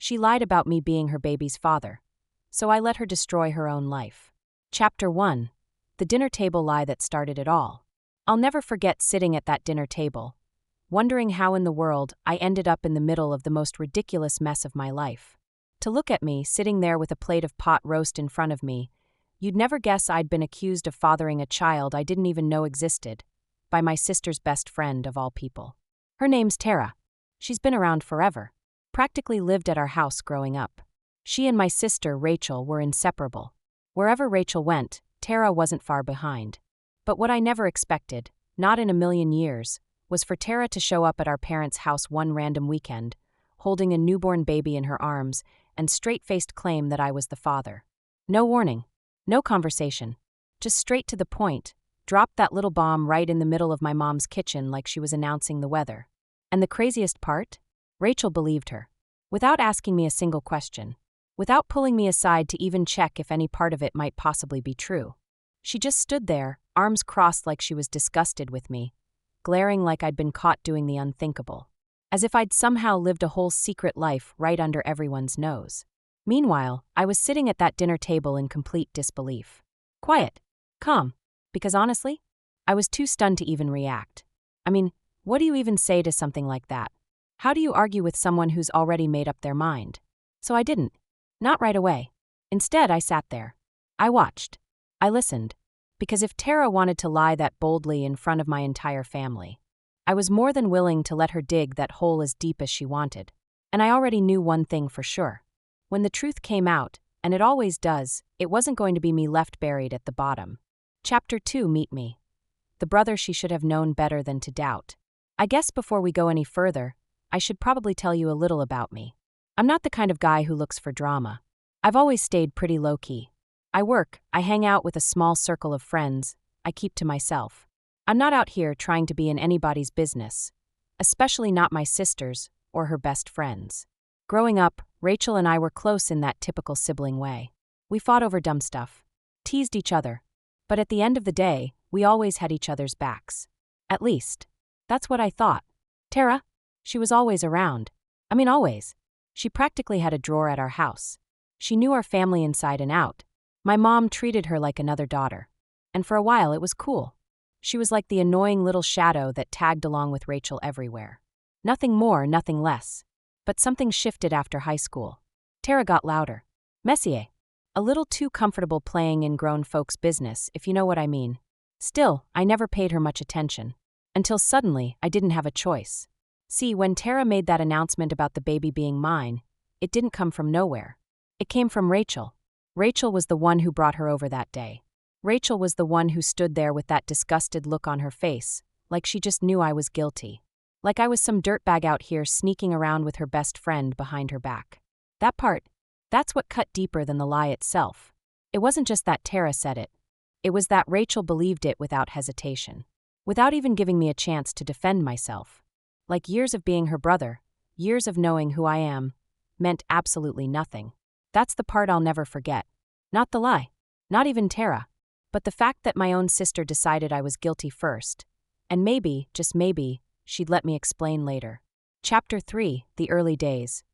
She lied about me being her baby's father. So I let her destroy her own life. Chapter 1. The dinner table lie that started it all. I'll never forget sitting at that dinner table, wondering how in the world I ended up in the middle of the most ridiculous mess of my life. To look at me, sitting there with a plate of pot roast in front of me, you'd never guess I'd been accused of fathering a child I didn't even know existed, by my sister's best friend of all people. Her name's Tara. She's been around forever. Practically lived at our house growing up. She and my sister, Rachel, were inseparable. Wherever Rachel went, Tara wasn't far behind. But what I never expected, not in a million years, was for Tara to show up at our parents' house one random weekend, holding a newborn baby in her arms, and straight-faced claim that I was the father. No warning. No conversation. Just straight to the point. Dropped that little bomb right in the middle of my mom's kitchen like she was announcing the weather. And the craziest part? Rachel believed her. Without asking me a single question. Without pulling me aside to even check if any part of it might possibly be true. She just stood there, arms crossed like she was disgusted with me, glaring like I'd been caught doing the unthinkable. As if I'd somehow lived a whole secret life right under everyone's nose. Meanwhile, I was sitting at that dinner table in complete disbelief. Quiet. Calm. Because honestly, I was too stunned to even react. I mean, what do you even say to something like that? How do you argue with someone who's already made up their mind? So I didn't. Not right away. Instead, I sat there. I watched. I listened. Because if Tara wanted to lie that boldly in front of my entire family, I was more than willing to let her dig that hole as deep as she wanted. And I already knew one thing for sure. When the truth came out, and it always does, it wasn't going to be me left buried at the bottom. Chapter 2. Meet me. The brother she should have known better than to doubt. I guess before we go any further, I should probably tell you a little about me. I'm not the kind of guy who looks for drama. I've always stayed pretty low-key. I work, I hang out with a small circle of friends, I keep to myself. I'm not out here trying to be in anybody's business, especially not my sister's or her best friend's. Growing up, Rachel and I were close in that typical sibling way. We fought over dumb stuff, teased each other, but at the end of the day, we always had each other's backs. At least, that's what I thought. Tara? She was always around. I mean, always. She practically had a drawer at our house. She knew our family inside and out. My mom treated her like another daughter. And for a while, it was cool. She was like the annoying little shadow that tagged along with Rachel everywhere. Nothing more, nothing less. But something shifted after high school. Tara got louder. Messier. A little too comfortable playing in grown folks' business, if you know what I mean. Still, I never paid her much attention. Until suddenly, I didn't have a choice. See, when Tara made that announcement about the baby being mine, it didn't come from nowhere. It came from Rachel. Rachel was the one who brought her over that day. Rachel was the one who stood there with that disgusted look on her face, like she just knew I was guilty. Like I was some dirtbag out here sneaking around with her best friend behind her back. That part, that's what cut deeper than the lie itself. It wasn't just that Tara said it. It was that Rachel believed it without hesitation. Without even giving me a chance to defend myself. Like years of being her brother, years of knowing who I am, meant absolutely nothing. That's the part I'll never forget. Not the lie. Not even Tara. But the fact that my own sister decided I was guilty first. And maybe, just maybe, she'd let me explain later. Chapter 3. The early days.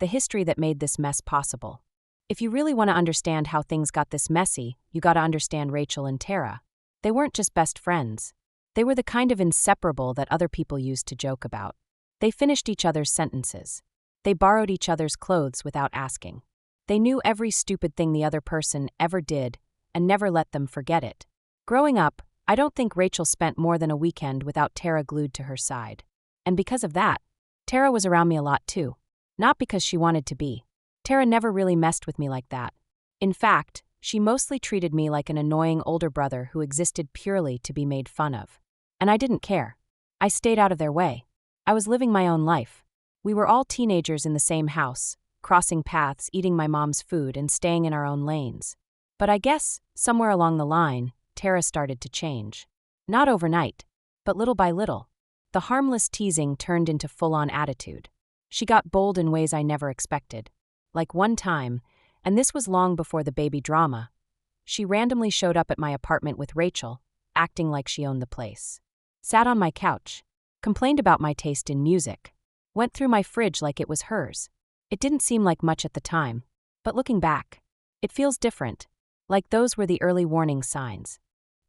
The history that made this mess possible. If you really want to understand how things got this messy, you gotta understand Rachel and Tara. They weren't just best friends. They were the kind of inseparable that other people used to joke about. They finished each other's sentences. They borrowed each other's clothes without asking. They knew every stupid thing the other person ever did and never let them forget it. Growing up, I don't think Rachel spent more than a weekend without Tara glued to her side. And because of that, Tara was around me a lot too. Not because she wanted to be. Tara never really messed with me like that. In fact, she mostly treated me like an annoying older brother who existed purely to be made fun of. And I didn't care. I stayed out of their way. I was living my own life. We were all teenagers in the same house, crossing paths, eating my mom's food, and staying in our own lanes. But I guess, somewhere along the line, Tara started to change. Not overnight, but little by little. The harmless teasing turned into full-on attitude. She got bold in ways I never expected. Like one time, and this was long before the baby drama, she randomly showed up at my apartment with Rachel, acting like she owned the place. Sat on my couch, complained about my taste in music, went through my fridge like it was hers. It didn't seem like much at the time, but looking back, it feels different. Like those were the early warning signs.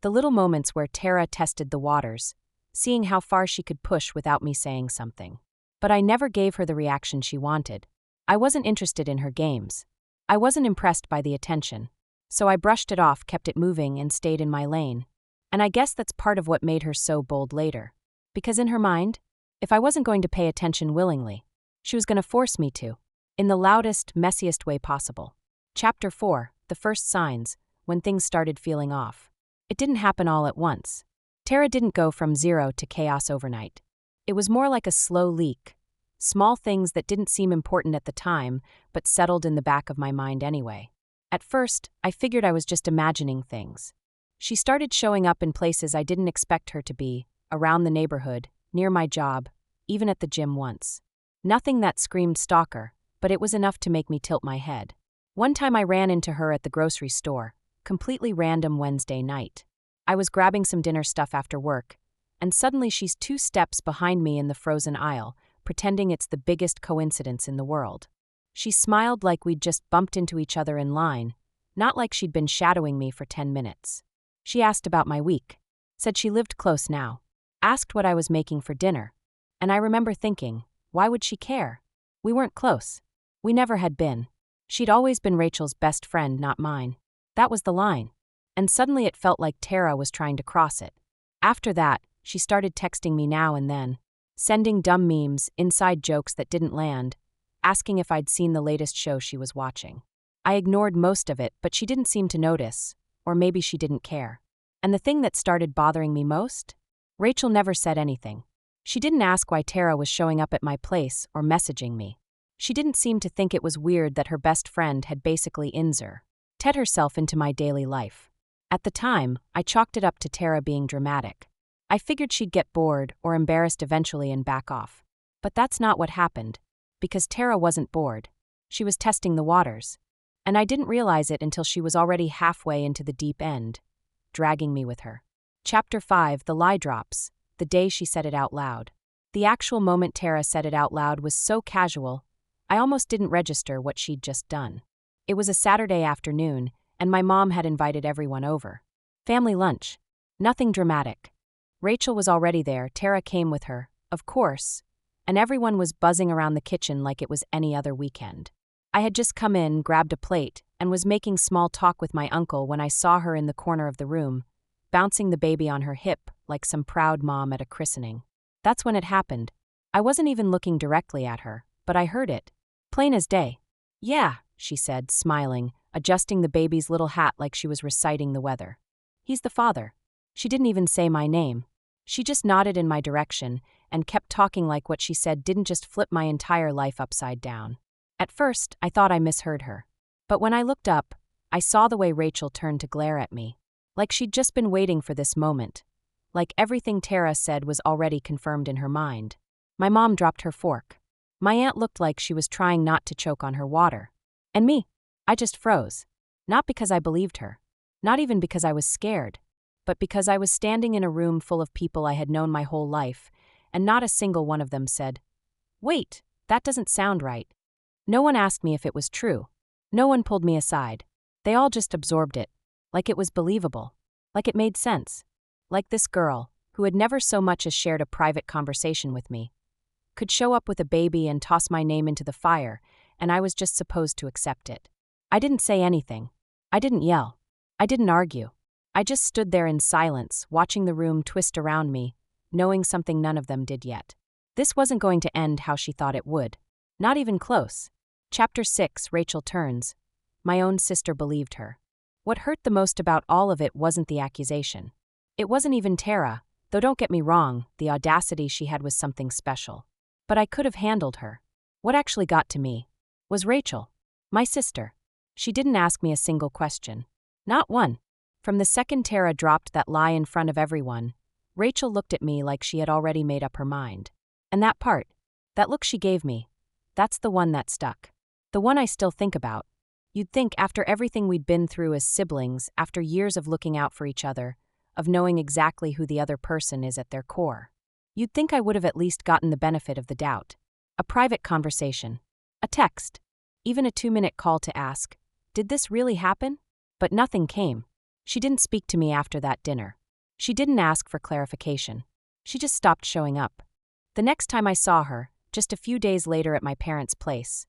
The little moments where Tara tested the waters, seeing how far she could push without me saying something. But I never gave her the reaction she wanted. I wasn't interested in her games. I wasn't impressed by the attention. So I brushed it off, kept it moving, and stayed in my lane. And I guess that's part of what made her so bold later. Because in her mind, if I wasn't going to pay attention willingly, she was going to force me to, in the loudest, messiest way possible. Chapter 4, The First Signs, when things started feeling off. It didn't happen all at once. Tara didn't go from zero to chaos overnight. It was more like a slow leak. Small things that didn't seem important at the time, but settled in the back of my mind anyway. At first, I figured I was just imagining things. She started showing up in places I didn't expect her to be, around the neighborhood, near my job, even at the gym once. Nothing that screamed stalker, but it was enough to make me tilt my head. One time I ran into her at the grocery store, completely random Wednesday night. I was grabbing some dinner stuff after work, and suddenly she's 2 steps behind me in the frozen aisle, pretending it's the biggest coincidence in the world. She smiled like we'd just bumped into each other in line, not like she'd been shadowing me for 10 minutes. She asked about my week, said she lived close now, asked what I was making for dinner, and I remember thinking, why would she care? We weren't close. We never had been. She'd always been Rachel's best friend, not mine. That was the line. And suddenly it felt like Tara was trying to cross it. After that, she started texting me now and then, sending dumb memes, inside jokes that didn't land, asking if I'd seen the latest show she was watching. I ignored most of it, but she didn't seem to notice, or maybe she didn't care. And the thing that started bothering me most? Rachel never said anything. She didn't ask why Tara was showing up at my place or messaging me. She didn't seem to think it was weird that her best friend had basically Ted herself into my daily life. At the time, I chalked it up to Tara being dramatic. I figured she'd get bored or embarrassed eventually and back off. But that's not what happened, because Tara wasn't bored. She was testing the waters. And I didn't realize it until she was already halfway into the deep end, dragging me with her. Chapter 5, The Lie Drops, the day she said it out loud. The actual moment Tara said it out loud was so casual, I almost didn't register what she'd just done. It was a Saturday afternoon, and my mom had invited everyone over. Family lunch. Nothing dramatic. Rachel was already there, Tara came with her, of course, and everyone was buzzing around the kitchen like it was any other weekend. I had just come in, grabbed a plate, and was making small talk with my uncle when I saw her in the corner of the room, bouncing the baby on her hip like some proud mom at a christening. That's when it happened. I wasn't even looking directly at her, but I heard it. Plain as day. Yeah, she said, smiling, adjusting the baby's little hat like she was reciting the weather. He's the father. She didn't even say my name. She just nodded in my direction and kept talking like what she said didn't just flip my entire life upside down. At first, I thought I misheard her. But when I looked up, I saw the way Rachel turned to glare at me. Like she'd just been waiting for this moment. Like everything Tara said was already confirmed in her mind. My mom dropped her fork. My aunt looked like she was trying not to choke on her water. And me, I just froze. Not because I believed her. Not even because I was scared. But because I was standing in a room full of people I had known my whole life, and not a single one of them said, "Wait, that doesn't sound right." No one asked me if it was true. No one pulled me aside. They all just absorbed it, like it was believable, like it made sense. Like this girl, who had never so much as shared a private conversation with me, could show up with a baby and toss my name into the fire, and I was just supposed to accept it. I didn't say anything. I didn't yell. I didn't argue. I just stood there in silence, watching the room twist around me, knowing something none of them did yet. This wasn't going to end how she thought it would. Not even close. Chapter 6, Rachel Turns. My own sister believed her. What hurt the most about all of it wasn't the accusation. It wasn't even Tara, though don't get me wrong, the audacity she had was something special. But I could have handled her. What actually got to me was Rachel, my sister. She didn't ask me a single question. Not one. From the second Tara dropped that lie in front of everyone, Rachel looked at me like she had already made up her mind. And that part, that look she gave me, that's the one that stuck. The one I still think about. You'd think after everything we'd been through as siblings, after years of looking out for each other, of knowing exactly who the other person is at their core, you'd think I would have at least gotten the benefit of the doubt. A private conversation. A text. Even a 2-minute call to ask, "Did this really happen?" But nothing came. She didn't speak to me after that dinner. She didn't ask for clarification. She just stopped showing up. The next time I saw her, just a few days later at my parents' place,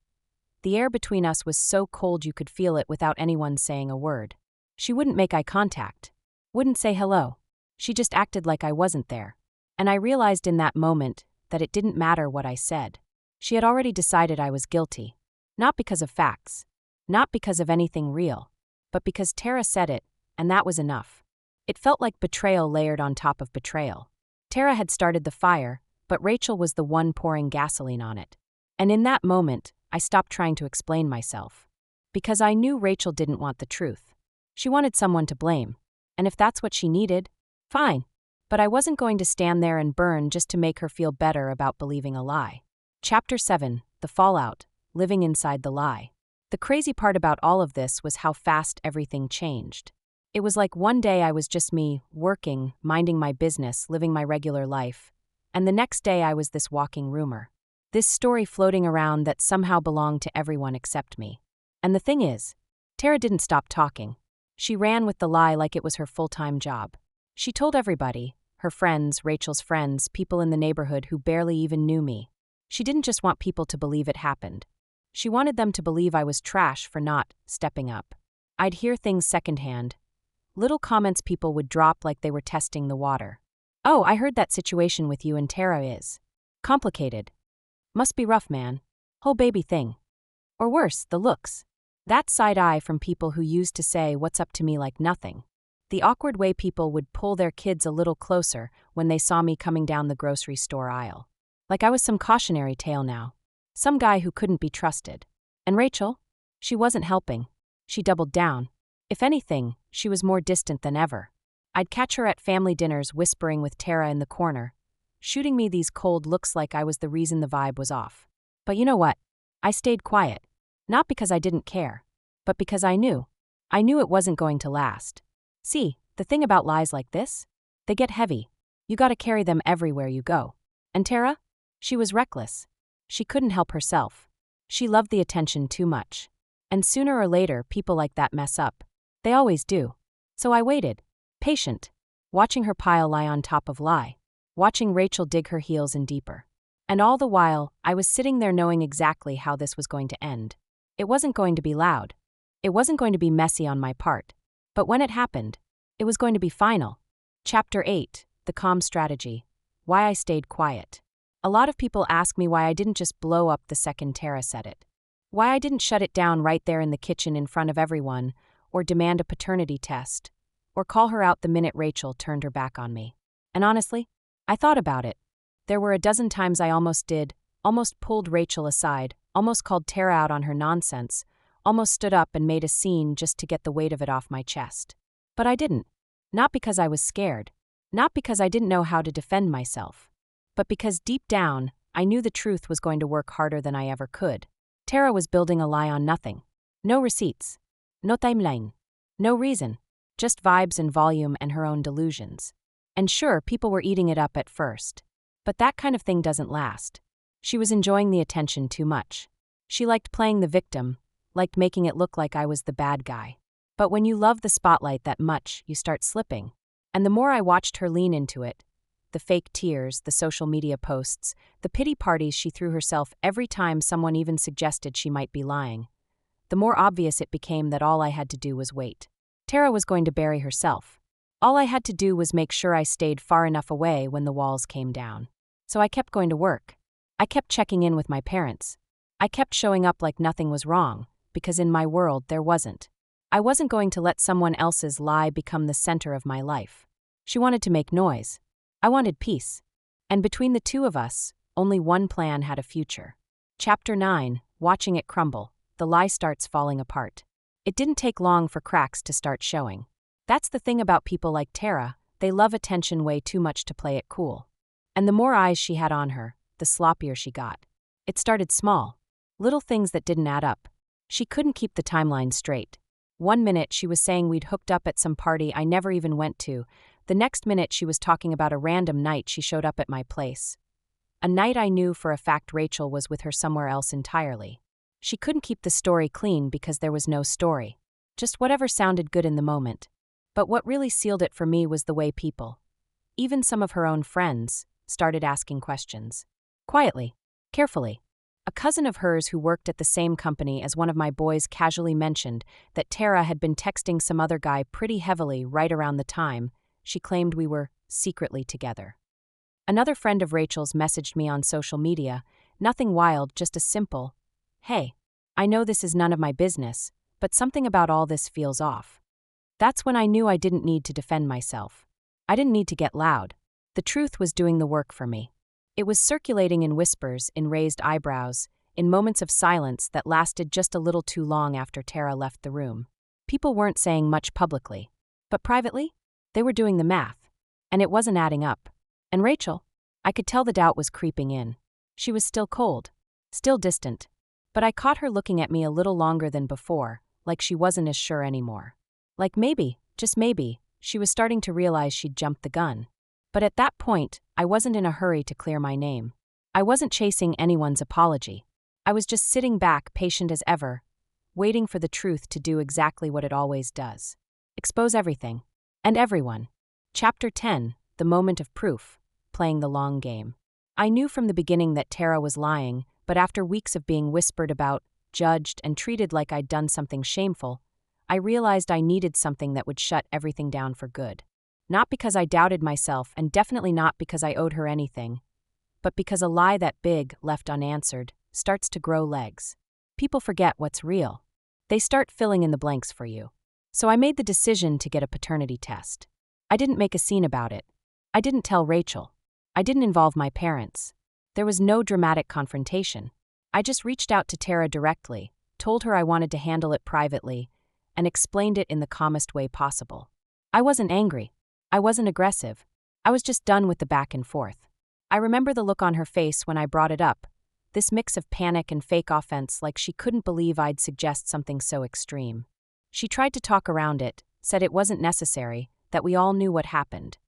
the air between us was so cold you could feel it without anyone saying a word. She wouldn't make eye contact. Wouldn't say hello. She just acted like I wasn't there. And I realized in that moment that it didn't matter what I said. She had already decided I was guilty. Not because of facts. Not because of anything real. But because Tara said it, and that was enough. It felt like betrayal layered on top of betrayal. Tara had started the fire, but Rachel was the one pouring gasoline on it. And in that moment, I stopped trying to explain myself. Because I knew Rachel didn't want the truth. She wanted someone to blame. And if that's what she needed, fine. But I wasn't going to stand there and burn just to make her feel better about believing a lie. Chapter 7, The Fallout, Living Inside the Lie. The crazy part about all of this was how fast everything changed. It was like one day I was just me, working, minding my business, living my regular life. And the next day I was this walking rumor. This story floating around that somehow belonged to everyone except me. And the thing is, Tara didn't stop talking. She ran with the lie like it was her full-time job. She told everybody, her friends, Rachel's friends, people in the neighborhood who barely even knew me. She didn't just want people to believe it happened. She wanted them to believe I was trash for not stepping up. I'd hear things secondhand. Little comments people would drop like they were testing the water. "Oh, I heard that situation with you and Tara is complicated. Must be rough, man. Whole baby thing." Or worse, the looks. That side eye from people who used to say what's up to me like nothing. The awkward way people would pull their kids a little closer when they saw me coming down the grocery store aisle. Like I was some cautionary tale now. Some guy who couldn't be trusted. And Rachel? She wasn't helping. She doubled down. If anything, she was more distant than ever. I'd catch her at family dinners whispering with Tara in the corner, shooting me these cold looks like I was the reason the vibe was off. But you know what? I stayed quiet. Not because I didn't care, but because I knew. I knew it wasn't going to last. See, the thing about lies like this? They get heavy. You gotta carry them everywhere you go. And Tara? She was reckless. She couldn't help herself. She loved the attention too much. And sooner or later, people like that mess up. They always do. So I waited. Patient. Watching her pile lie on top of lie. Watching Rachel dig her heels in deeper. And all the while, I was sitting there knowing exactly how this was going to end. It wasn't going to be loud. It wasn't going to be messy on my part. But when it happened, it was going to be final. Chapter 8, The Calm Strategy. Why I Stayed Quiet. A lot of people ask me why I didn't just blow up the second Tara said it. Why I didn't shut it down right there in the kitchen in front of everyone, or demand a paternity test, or call her out the minute Rachel turned her back on me. And honestly, I thought about it. There were a dozen times I almost did, almost pulled Rachel aside, almost called Tara out on her nonsense, almost stood up and made a scene just to get the weight of it off my chest. But I didn't. Not because I was scared. Not because I didn't know how to defend myself. But because deep down, I knew the truth was going to work harder than I ever could. Tara was building a lie on nothing. No receipts. No timeline. No reason. Just vibes and volume and her own delusions. And sure, people were eating it up at first. But that kind of thing doesn't last. She was enjoying the attention too much. She liked playing the victim, liked making it look like I was the bad guy. But when you love the spotlight that much, you start slipping. And the more I watched her lean into it, the fake tears, the social media posts, the pity parties she threw herself every time someone even suggested she might be lying, the more obvious it became that all I had to do was wait. Tara was going to bury herself. All I had to do was make sure I stayed far enough away when the walls came down. So I kept going to work. I kept checking in with my parents. I kept showing up like nothing was wrong, because in my world there wasn't. I wasn't going to let someone else's lie become the center of my life. She wanted to make noise. I wanted peace. And between the two of us, only one plan had a future. Chapter 9, Watching It Crumble. The lie starts falling apart. It didn't take long for cracks to start showing. That's the thing about people like Tara, they love attention way too much to play it cool. And the more eyes she had on her, the sloppier she got. It started small. Little things that didn't add up. She couldn't keep the timeline straight. One minute she was saying we'd hooked up at some party I never even went to. The next minute she was talking about a random night she showed up at my place. A night I knew for a fact Rachel was with her somewhere else entirely. She couldn't keep the story clean because there was no story. Just whatever sounded good in the moment. But what really sealed it for me was the way people, even some of her own friends, started asking questions. Quietly, carefully. A cousin of hers who worked at the same company as one of my boys casually mentioned that Tara had been texting some other guy pretty heavily right around the time she claimed we were secretly together. Another friend of Rachel's messaged me on social media, nothing wild, just a simple, "Hey, I know this is none of my business, but something about all this feels off." That's when I knew I didn't need to defend myself. I didn't need to get loud. The truth was doing the work for me. It was circulating in whispers, in raised eyebrows, in moments of silence that lasted just a little too long after Tara left the room. People weren't saying much publicly, but privately, they were doing the math, and it wasn't adding up. And Rachel, I could tell the doubt was creeping in. She was still cold, still distant, but I caught her looking at me a little longer than before, like she wasn't as sure anymore. Like maybe, just maybe, she was starting to realize she'd jumped the gun. But at that point, I wasn't in a hurry to clear my name. I wasn't chasing anyone's apology. I was just sitting back, patient as ever, waiting for the truth to do exactly what it always does. Expose everything. And everyone. Chapter 10, The Moment of Proof, Playing the Long Game. I knew from the beginning that Tara was lying, but after weeks of being whispered about, judged, and treated like I'd done something shameful, I realized I needed something that would shut everything down for good. Not because I doubted myself, and definitely not because I owed her anything, but because a lie that big, left unanswered, starts to grow legs. People forget what's real. They start filling in the blanks for you. So I made the decision to get a paternity test. I didn't make a scene about it. I didn't tell Rachel. I didn't involve my parents. There was no dramatic confrontation. I just reached out to Tara directly, told her I wanted to handle it privately, and explained it in the calmest way possible. I wasn't angry. I wasn't aggressive. I was just done with the back and forth. I remember the look on her face when I brought it up, this mix of panic and fake offense, like she couldn't believe I'd suggest something so extreme. She tried to talk around it, said it wasn't necessary, that we all knew what happened,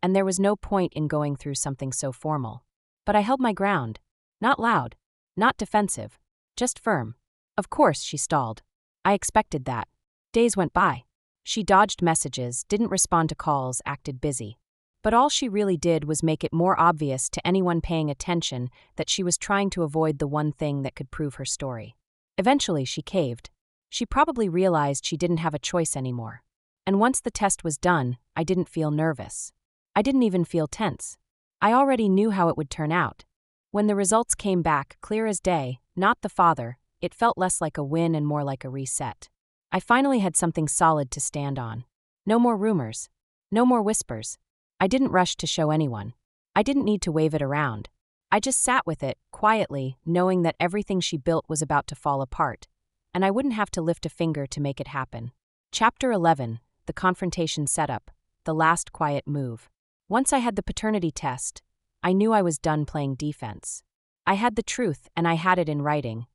and there was no point in going through something so formal. But I held my ground. Not loud, not defensive, just firm. Of course, she stalled. I expected that. Days went by. She dodged messages, didn't respond to calls, acted busy. But all she really did was make it more obvious to anyone paying attention that she was trying to avoid the one thing that could prove her story. Eventually, she caved. She probably realized she didn't have a choice anymore. And once the test was done, I didn't feel nervous. I didn't even feel tense. I already knew how it would turn out. When the results came back, clear as day, not the father, it felt less like a win and more like a reset. I finally had something solid to stand on. No more rumors. No more whispers. I didn't rush to show anyone. I didn't need to wave it around. I just sat with it, quietly, knowing that everything she built was about to fall apart, and I wouldn't have to lift a finger to make it happen. Chapter 11, The Confrontation Setup, The Last Quiet Move. Once I had the paternity test, I knew I was done playing defense. I had the truth, and I had it in writing.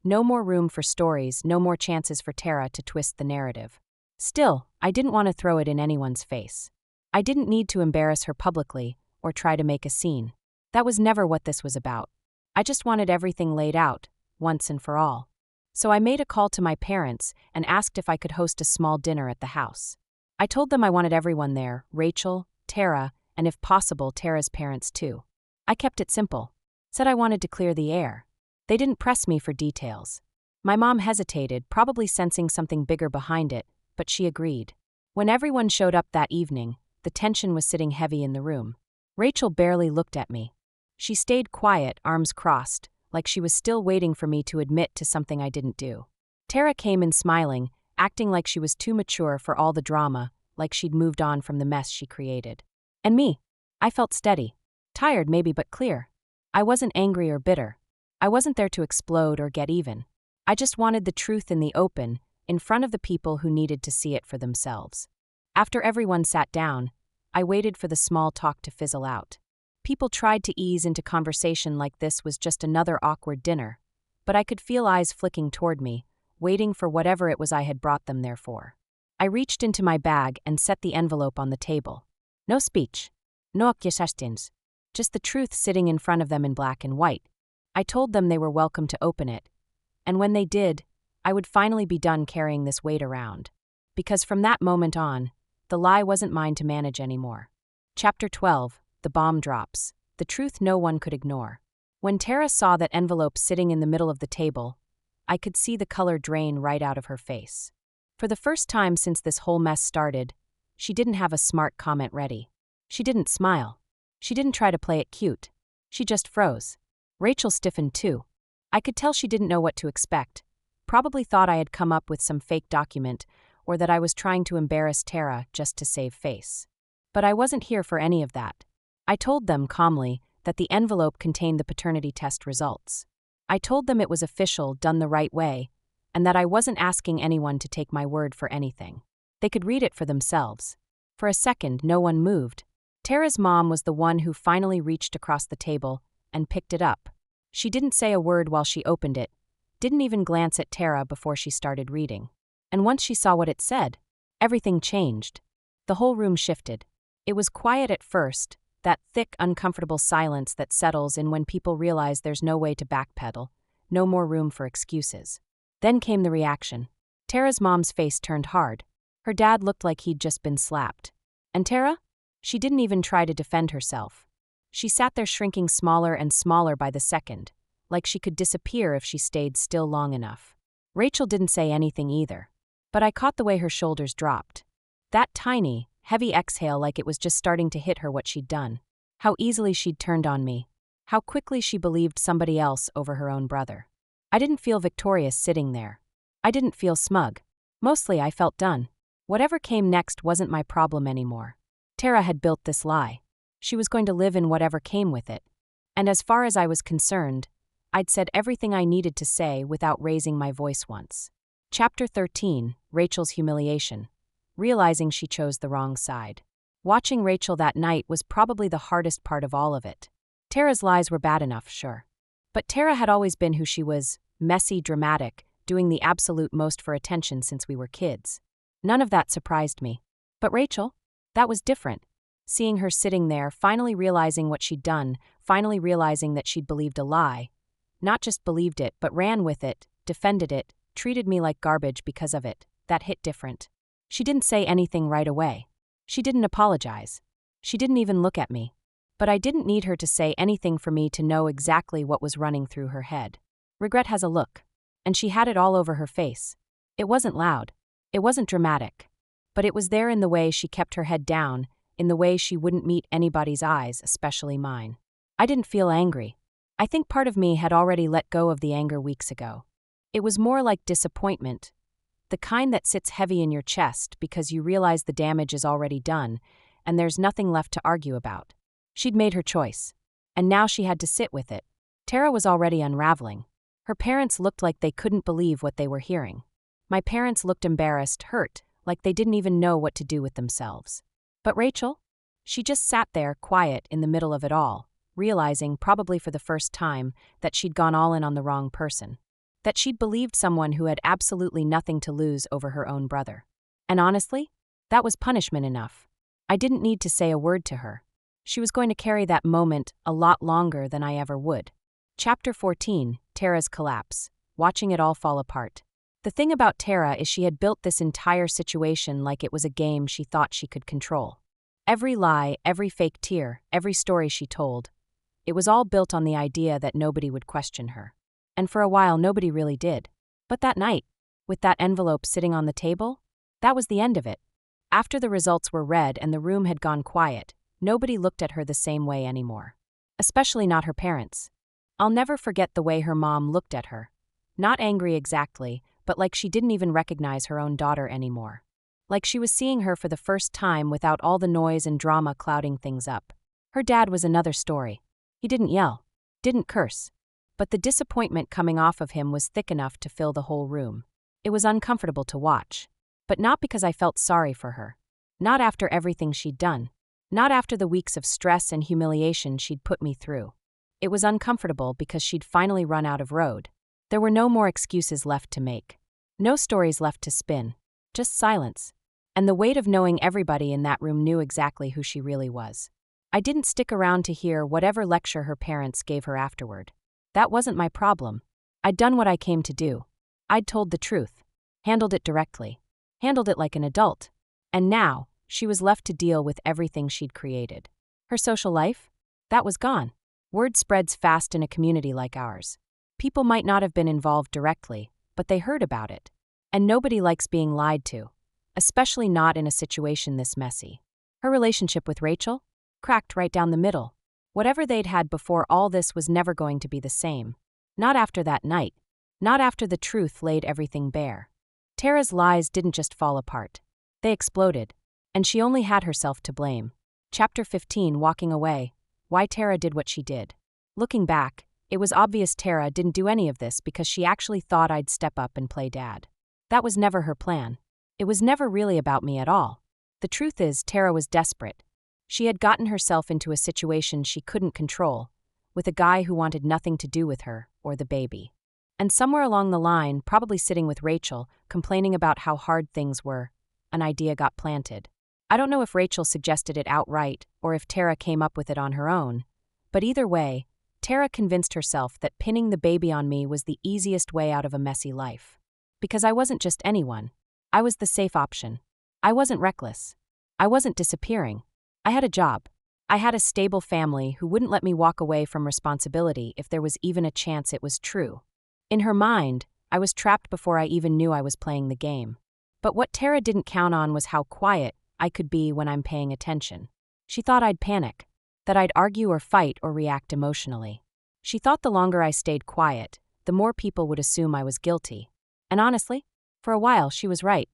No more room for stories, no more chances for Tara to twist the narrative. Still, I didn't want to throw it in anyone's face. I didn't need to embarrass her publicly or try to make a scene. That was never what this was about. I just wanted everything laid out, once and for all. So I made a call to my parents and asked if I could host a small dinner at the house. I told them I wanted everyone there, Rachel, Tara, and if possible, Tara's parents too. I kept it simple. Said I wanted to clear the air. They didn't press me for details. My mom hesitated, probably sensing something bigger behind it, but she agreed. When everyone showed up that evening, the tension was sitting heavy in the room. Rachel barely looked at me. She stayed quiet, arms crossed, like she was still waiting for me to admit to something I didn't do. Tara came in smiling, acting like she was too mature for all the drama, like she'd moved on from the mess she created. And me, I felt steady. Tired maybe, but clear. I wasn't angry or bitter. I wasn't there to explode or get even. I just wanted the truth in the open, in front of the people who needed to see it for themselves. After everyone sat down, I waited for the small talk to fizzle out. People tried to ease into conversation like this was just another awkward dinner, but I could feel eyes flicking toward me, waiting for whatever it was I had brought them there for. I reached into my bag and set the envelope on the table. No speech. No questions. Just the truth sitting in front of them in black and white. I told them they were welcome to open it, And when they did, I would finally be done carrying this weight around. Because from that moment on, the lie wasn't mine to manage anymore. Chapter 12, The Bomb Drops. The Truth No One Could Ignore. When Tara saw that envelope sitting in the middle of the table, I could see the color drain right out of her face. For the first time since this whole mess started, she didn't have a smart comment ready. She didn't smile. She didn't try to play it cute. She just froze. Rachel stiffened too. I could tell she didn't know what to expect. Probably thought I had come up with some fake document, or that I was trying to embarrass Tara just to save face. But I wasn't here for any of that. I told them calmly that the envelope contained the paternity test results. I told them it was official, done the right way, and that I wasn't asking anyone to take my word for anything. They could read it for themselves. For a second, no one moved. Tara's mom was the one who finally reached across the table and picked it up. She didn't say a word while she opened it, didn't even glance at Tara before she started reading. And once she saw what it said, everything changed. The whole room shifted. It was quiet at first, that thick, uncomfortable silence that settles in when people realize there's no way to backpedal, no more room for excuses. Then came the reaction. Tara's mom's face turned hard. Her dad looked like he'd just been slapped. And Tara? She didn't even try to defend herself. She sat there shrinking smaller and smaller by the second, like she could disappear if she stayed still long enough. Rachel didn't say anything either, but I caught the way her shoulders dropped. That tiny, heavy exhale like it was just starting to hit her what she'd done. How easily she'd turned on me. How quickly she believed somebody else over her own brother. I didn't feel victorious sitting there. I didn't feel smug. Mostly I felt done. Whatever came next wasn't my problem anymore. Tara had built this lie. She was going to live in whatever came with it. And as far as I was concerned, I'd said everything I needed to say without raising my voice once. Chapter 13, Rachel's Humiliation. Realizing she chose the wrong side. Watching Rachel that night was probably the hardest part of all of it. Tara's lies were bad enough, sure. But Tara had always been who she was, messy, dramatic, doing the absolute most for attention since we were kids. None of that surprised me. But Rachel? That was different. Seeing her sitting there, finally realizing what she'd done, finally realizing that she'd believed a lie. Not just believed it, but ran with it, defended it, treated me like garbage because of it. That hit different. She didn't say anything right away. She didn't apologize. She didn't even look at me. But I didn't need her to say anything for me to know exactly what was running through her head. Regret has a look. And she had it all over her face. It wasn't loud. It wasn't dramatic. But it was there in the way she kept her head down, in the way she wouldn't meet anybody's eyes, especially mine. I didn't feel angry. I think part of me had already let go of the anger weeks ago. It was more like disappointment, the kind that sits heavy in your chest because you realize the damage is already done and there's nothing left to argue about. She'd made her choice, and now she had to sit with it. Tara was already unraveling. Her parents looked like they couldn't believe what they were hearing. My parents looked embarrassed, hurt, like they didn't even know what to do with themselves. But Rachel? She just sat there, quiet, in the middle of it all, realizing, probably for the first time, that she'd gone all in on the wrong person. That she'd believed someone who had absolutely nothing to lose over her own brother. And honestly, that was punishment enough. I didn't need to say a word to her. She was going to carry that moment a lot longer than I ever would. Chapter 14, Tara's Collapse. Watching it all fall apart. The thing about Tara is she had built this entire situation like it was a game she thought she could control. Every lie, every fake tear, every story she told. It was all built on the idea that nobody would question her. And for a while nobody really did. But that night, with that envelope sitting on the table, that was the end of it. After the results were read and the room had gone quiet, nobody looked at her the same way anymore. Especially not her parents. I'll never forget the way her mom looked at her. Not angry exactly, but like she didn't even recognize her own daughter anymore. Like she was seeing her for the first time without all the noise and drama clouding things up. Her dad was another story. He didn't yell, didn't curse. But the disappointment coming off of him was thick enough to fill the whole room. It was uncomfortable to watch. But not because I felt sorry for her. Not after everything she'd done. Not after the weeks of stress and humiliation she'd put me through. It was uncomfortable because she'd finally run out of road. There were no more excuses left to make. No stories left to spin. Just silence. And the weight of knowing everybody in that room knew exactly who she really was. I didn't stick around to hear whatever lecture her parents gave her afterward. That wasn't my problem. I'd done what I came to do. I'd told the truth, handled it directly, handled it like an adult. And now, she was left to deal with everything she'd created. Her social life? That was gone. Word spreads fast in a community like ours. People might not have been involved directly, but they heard about it. And nobody likes being lied to, especially not in a situation this messy. Her relationship with Rachel? Cracked right down the middle. Whatever they'd had before all this was never going to be the same. Not after that night. Not after the truth laid everything bare. Tara's lies didn't just fall apart. They exploded. And she only had herself to blame. Chapter 15, Walking Away. Why Tara did what she did. Looking back, it was obvious Tara didn't do any of this because she actually thought I'd step up and play dad. That was never her plan. It was never really about me at all. The truth is, Tara was desperate. She had gotten herself into a situation she couldn't control, with a guy who wanted nothing to do with her or the baby. And somewhere along the line, probably sitting with Rachel, complaining about how hard things were, an idea got planted. I don't know if Rachel suggested it outright or if Tara came up with it on her own, but either way, Tara convinced herself that pinning the baby on me was the easiest way out of a messy life. Because I wasn't just anyone. I was the safe option. I wasn't reckless. I wasn't disappearing. I had a job. I had a stable family who wouldn't let me walk away from responsibility if there was even a chance it was true. In her mind, I was trapped before I even knew I was playing the game. But what Tara didn't count on was how quiet I could be when I'm paying attention. She thought I'd panic, that I'd argue or fight or react emotionally. She thought the longer I stayed quiet, the more people would assume I was guilty. And honestly, for a while she was right.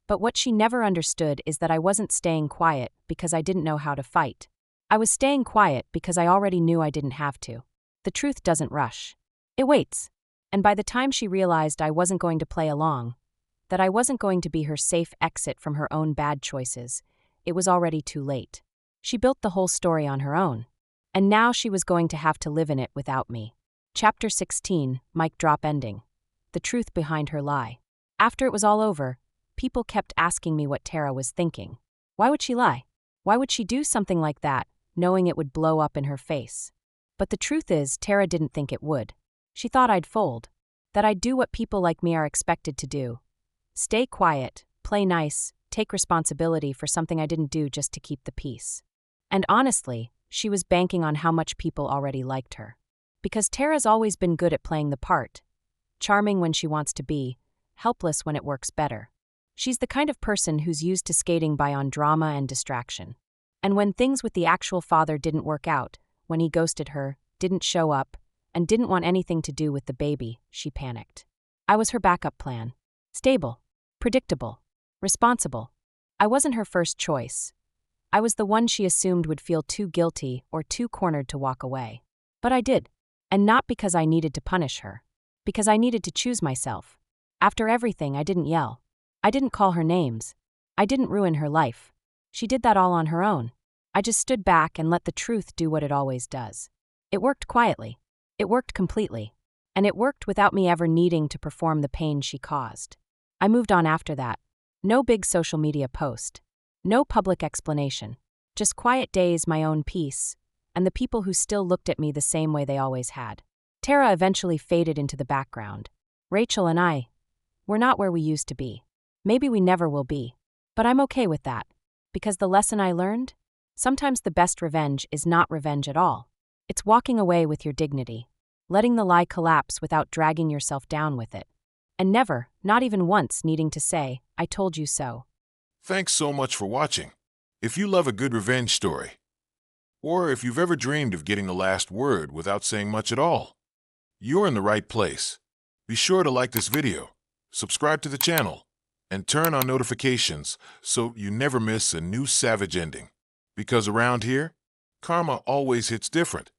But what she never understood is that I wasn't staying quiet because I didn't know how to fight. I was staying quiet because I already knew I didn't have to. The truth doesn't rush. It waits. And by the time she realized I wasn't going to play along, that I wasn't going to be her safe exit from her own bad choices, it was already too late. She built the whole story on her own. And now she was going to have to live in it without me. Chapter 16, Mic Drop Ending. The truth behind her lie. After it was all over, people kept asking me what Tara was thinking. Why would she lie? Why would she do something like that, knowing it would blow up in her face? But the truth is, Tara didn't think it would. She thought I'd fold. That I'd do what people like me are expected to do. Stay quiet, play nice, take responsibility for something I didn't do just to keep the peace. And honestly, she was banking on how much people already liked her. Because Tara's always been good at playing the part. Charming when she wants to be, helpless when it works better. She's the kind of person who's used to skating by on drama and distraction. And when things with the actual father didn't work out, when he ghosted her, didn't show up, and didn't want anything to do with the baby, she panicked. I was her backup plan. Stable. Predictable. Responsible. I wasn't her first choice. I was the one she assumed would feel too guilty or too cornered to walk away. But I did. And not because I needed to punish her. Because I needed to choose myself. After everything, I didn't yell. I didn't call her names. I didn't ruin her life. She did that all on her own. I just stood back and let the truth do what it always does. It worked quietly. It worked completely. And it worked without me ever needing to perform the pain she caused. I moved on after that. No big social media post. No public explanation. Just quiet days, my own peace, and the people who still looked at me the same way they always had. Tara eventually faded into the background. Rachel and I, we're not where we used to be. Maybe we never will be. But I'm okay with that. Because the lesson I learned? Sometimes the best revenge is not revenge at all. It's walking away with your dignity. Letting the lie collapse without dragging yourself down with it. And never, not even once, needing to say, I told you so. Thanks so much for watching. If you love a good revenge story, or if you've ever dreamed of getting the last word without saying much at all, you're in the right place. Be sure to like this video, subscribe to the channel, and turn on notifications so you never miss a new savage ending. Because around here, karma always hits different.